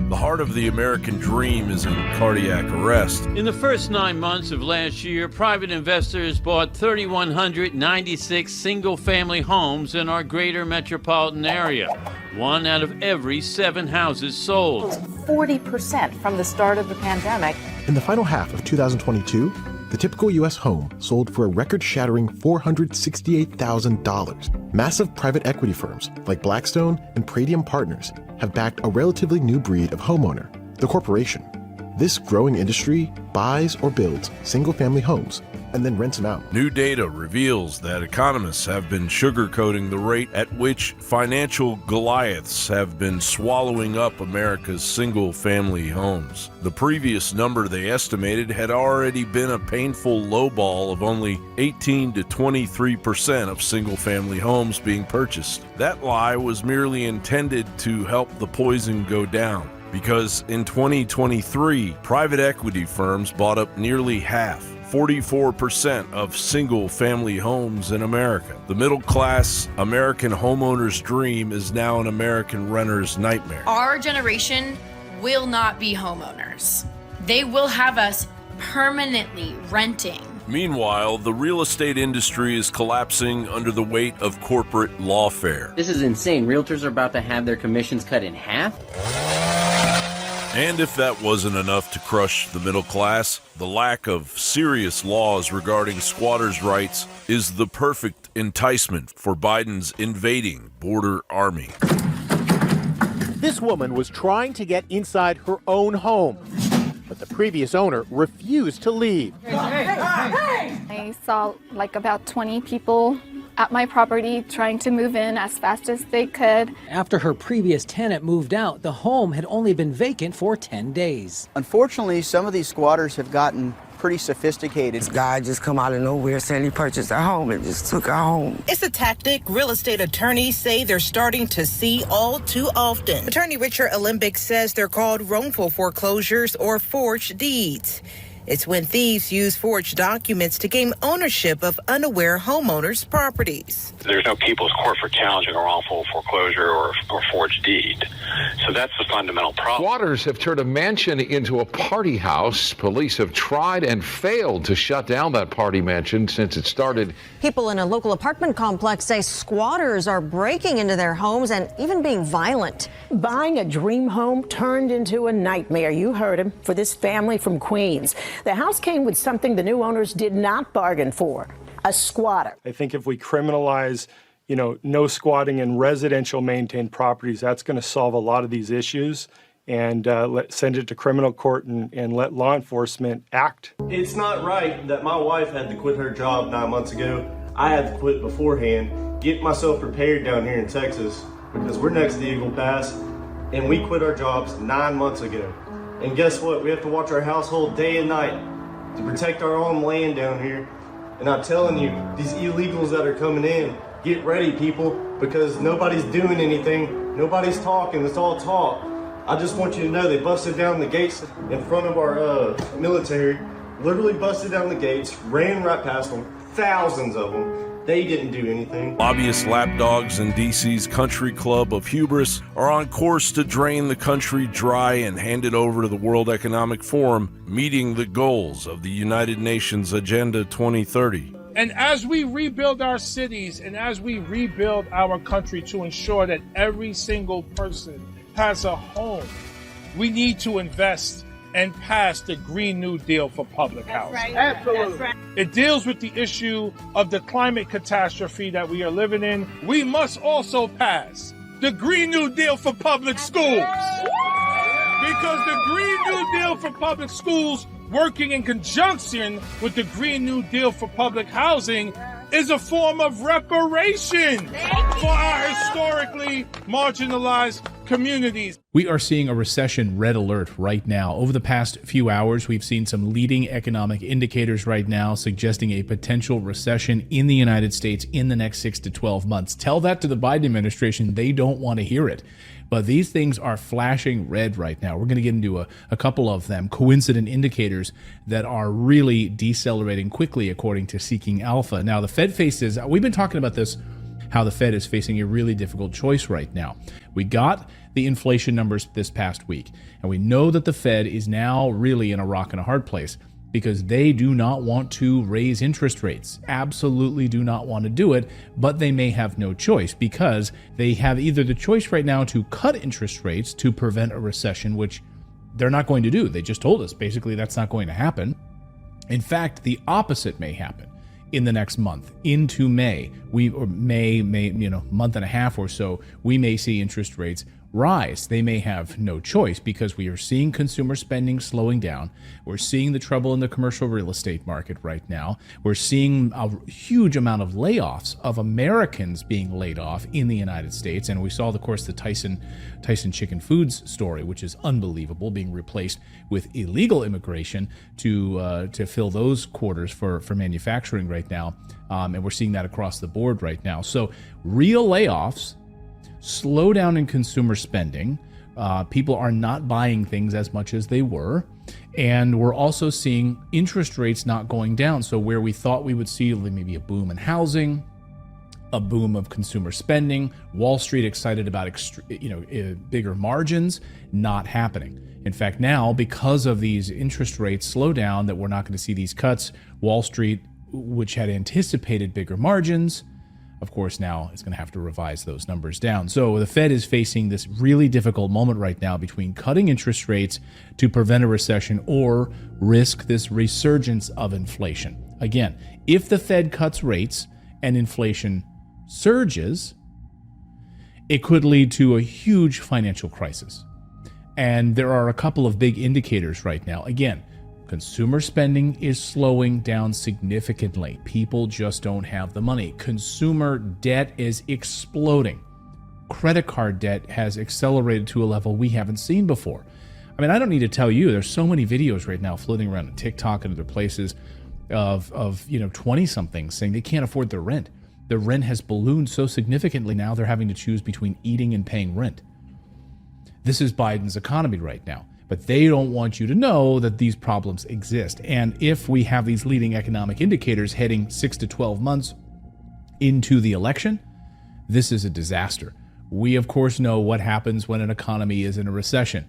The heart of the American dream is in cardiac arrest. In the first 9 months of last year, private investors bought 3,196 single-family homes in our greater metropolitan area. 1 out of every 7 houses sold. 40% from the start of the pandemic. In the final half of 2022, the typical U.S. home sold for a record-shattering $468,000. Massive private equity firms like Blackstone and Pradium Partners have backed a relatively new breed of homeowner, the corporation. This growing industry buys or builds single-family homes and then rents them out. New data reveals that economists have been sugarcoating the rate at which financial goliaths have been swallowing up America's single-family homes. The previous number they estimated had already been a painful lowball of only 18 to 23% of single-family homes being purchased. That lie was merely intended to help the poison go down, because in 2023, private equity firms bought up nearly half, 44% of single-family homes in America. The middle-class American homeowner's dream is now an American renter's nightmare. Our generation will not be homeowners. They will have us permanently renting. Meanwhile, the real estate industry is collapsing under the weight of corporate lawfare. This is insane. Realtors are about to have their commissions cut in half. And if that wasn't enough to crush the middle class, the lack of serious laws regarding squatters' rights is the perfect enticement for Biden's invading border army. This woman was trying to get inside her own home, but the previous owner refused to leave. I saw like about 20 people at my property trying to move in as fast as they could. After her previous tenant moved out, the home had only been vacant for 10 days. Unfortunately, some of these squatters have gotten pretty sophisticated. This guy just come out of nowhere saying he purchased a home and just took our home. It's a tactic real estate attorneys say they're starting to see all too often. Attorney Richard Alembic says they're called wrongful foreclosures or forged deeds. It's when thieves use forged documents to gain ownership of unaware homeowners' properties. There's no people's court for challenging a wrongful foreclosure or forged deed. So that's the fundamental problem. Squatters have turned a mansion into a party house. Police have tried and failed to shut down that party mansion since it started. People in a local apartment complex say squatters are breaking into their homes and even being violent. Buying a dream home turned into a nightmare. You heard him, for this family from Queens. The house came with something the new owners did not bargain for, a squatter. I think if we criminalize, no squatting in residential maintained properties, that's going to solve a lot of these issues, and send it to criminal court and let law enforcement act. It's not right that my wife had to quit her job 9 months ago. I had to quit beforehand, get myself prepared down here in Texas, because we're next to Eagle Pass, and we quit our jobs 9 months ago. And guess what? We have to watch our household day and night to protect our own land down here. And I'm telling you, these illegals that are coming in, get ready, people, because nobody's doing anything. Nobody's talking. It's all talk. I just want you to know they busted down the gates in front of our military, literally busted down the gates, ran right past them, thousands of them. They didn't do anything. Lobbyist lapdogs in D.C.'s country club of hubris are on course to drain the country dry and hand it over to the World Economic Forum, meeting the goals of the United Nations Agenda 2030. And as we rebuild our cities and as we rebuild our country to ensure that every single person has a home, we need to invest and pass the Green New Deal for public housing. Right. Absolutely. Right. It deals with the issue of the climate catastrophe that we are living in. We must also pass the Green New Deal for public schools. Because the Green New Deal for public schools, working in conjunction with the Green New Deal for public housing, is a form of reparation for our historically marginalized communities. We are seeing a recession red alert right now. Over the past few hours, we've seen some leading economic indicators right now suggesting a potential recession in the United States in the next 6 to 12 months. Tell that to the Biden administration. They don't want to hear it. But these things are flashing red right now. We're going to get into a couple of them, coincident indicators that are really decelerating quickly, according to Seeking Alpha. Now, the Fed faces, we've been talking about this how the Fed is facing a really difficult choice right now. We got the inflation numbers this past week, and we know that the Fed is now really in a rock and a hard place because they do not want to raise interest rates. Absolutely do not want to do it, but they may have no choice because they have either the choice right now to cut interest rates to prevent a recession, which they're not going to do. They just told us basically that's not going to happen. In fact, the opposite may happen in the next month. Into May, month and a half or so, we may see interest rates rise. They may have no choice because we are seeing consumer spending slowing down. We're seeing the trouble in the commercial real estate market right now. We're seeing a huge amount of layoffs of Americans being laid off in the United States. And we saw, of course, the Tyson Chicken Foods story, which is unbelievable, being replaced with illegal immigration to fill those quarters for manufacturing right now. And we're seeing that across the board right now. So real layoffs, slowdown in consumer spending. People are not buying things as much as they were. And we're also seeing interest rates not going down. So where we thought we would see maybe a boom in housing, a boom of consumer spending, Wall Street excited about bigger margins, not happening. In fact, now, because of these interest rates slow down, that we're not going to see these cuts, Wall Street, which had anticipated bigger margins, of course, now it's going to have to revise those numbers down. So the Fed is facing this really difficult moment right now between cutting interest rates to prevent a recession or risk this resurgence of inflation. Again, if the Fed cuts rates and inflation surges, it could lead to a huge financial crisis. And there are a couple of big indicators right now. Again, consumer spending is slowing down significantly. People just don't have the money. Consumer debt is exploding. Credit card debt has accelerated to a level we haven't seen before. I mean, I don't need to tell you, there's so many videos right now floating around on TikTok and other places of 20-somethings saying they can't afford their rent. The rent has ballooned so significantly now they're having to choose between eating and paying rent. This is Biden's economy right now. But they don't want you to know that these problems exist. And if we have these leading economic indicators heading 6 to 12 months into the election, this is a disaster. We, of course, know what happens when an economy is in a recession.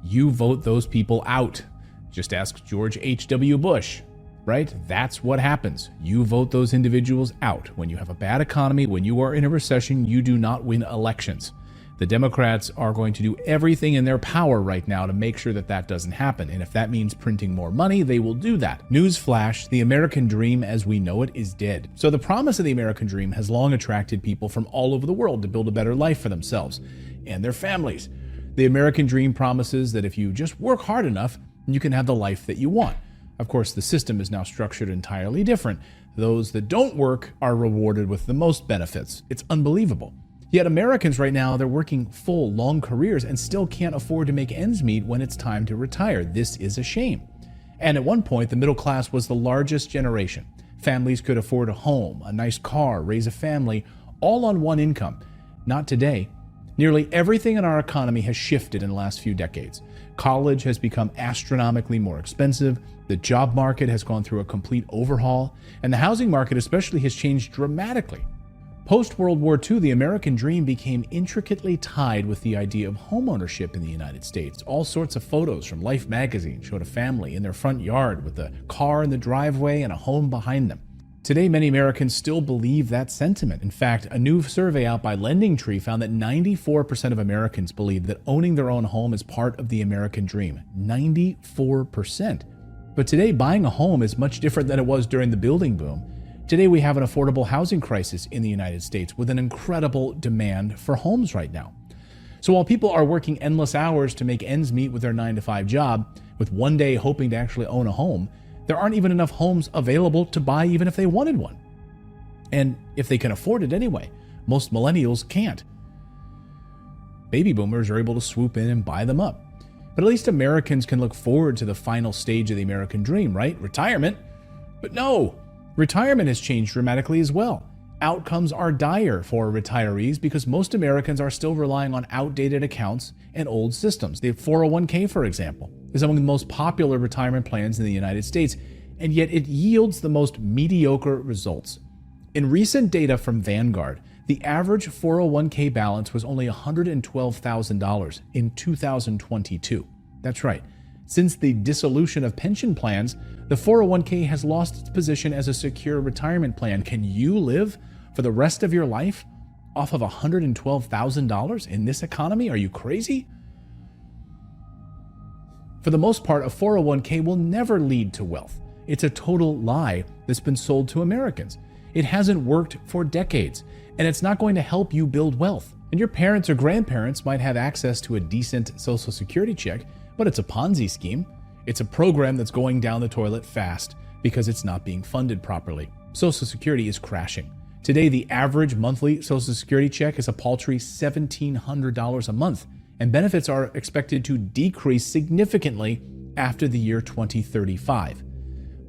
You vote those people out. Just ask George H.W. Bush, right? That's what happens. You vote those individuals out. When you have a bad economy, when you are in a recession, you do not win elections. The Democrats are going to do everything in their power right now to make sure that that doesn't happen. And if that means printing more money, they will do that. Newsflash, the American dream as we know it is dead. So the promise of the American dream has long attracted people from all over the world to build a better life for themselves and their families. The American dream promises that if you just work hard enough, you can have the life that you want. Of course, the system is now structured entirely different. Those that don't work are rewarded with the most benefits. It's unbelievable. Yet Americans right now, they're working full, long careers and still can't afford to make ends meet when it's time to retire. This is a shame. And at one point, the middle class was the largest generation. Families could afford a home, a nice car, raise a family, all on one income. Not today. Nearly everything in our economy has shifted in the last few decades. College has become astronomically more expensive. The job market has gone through a complete overhaul. And the housing market especially has changed dramatically. Post-World War II, the American dream became intricately tied with the idea of homeownership in the United States. All sorts of photos from Life magazine showed a family in their front yard with a car in the driveway and a home behind them. Today, many Americans still believe that sentiment. In fact, a new survey out by LendingTree found that 94% of Americans believe that owning their own home is part of the American dream. 94%. But today, buying a home is much different than it was during the building boom. Today, we have an affordable housing crisis in the United States with an incredible demand for homes right now. So while people are working endless hours to make ends meet with their 9-to-5 job, with one day hoping to actually own a home, there aren't even enough homes available to buy even if they wanted one. And if they can afford it anyway, most millennials can't. Baby boomers are able to swoop in and buy them up. But at least Americans can look forward to the final stage of the American dream, right? Retirement. But no! Retirement has changed dramatically as well. Outcomes are dire for retirees because most Americans are still relying on outdated accounts and old systems. The 401k, for example, is among the most popular retirement plans in the United States, and yet it yields the most mediocre results. In recent data from Vanguard, The average 401k balance was only $112,000 in 2022. That's right. Since the dissolution of pension plans, the 401k has lost its position as a secure retirement plan. Can you live for the rest of your life off of $112,000 in this economy? Are you crazy? For the most part, a 401k will never lead to wealth. It's a total lie that's been sold to Americans. It hasn't worked for decades, and it's not going to help you build wealth. And your parents or grandparents might have access to a decent Social Security check, but it's a Ponzi scheme. It's a program that's going down the toilet fast because it's not being funded properly. Social Security is crashing. Today, the average monthly Social Security check is a paltry $1,700 a month, and benefits are expected to decrease significantly after the year 2035.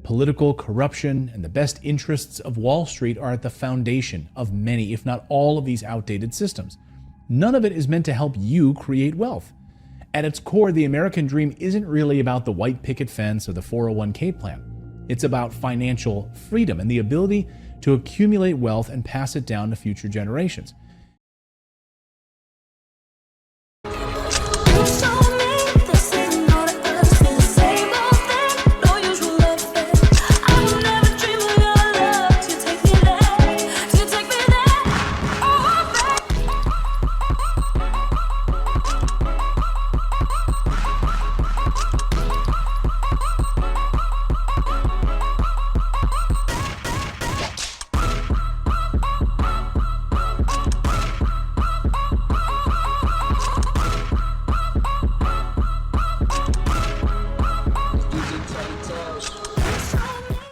Political corruption and the best interests of Wall Street are at the foundation of many, if not all, of these outdated systems. None of it is meant to help you create wealth. At its core, the American dream isn't really about the white picket fence or the 401k plan. It's about financial freedom and the ability to accumulate wealth and pass it down to future generations.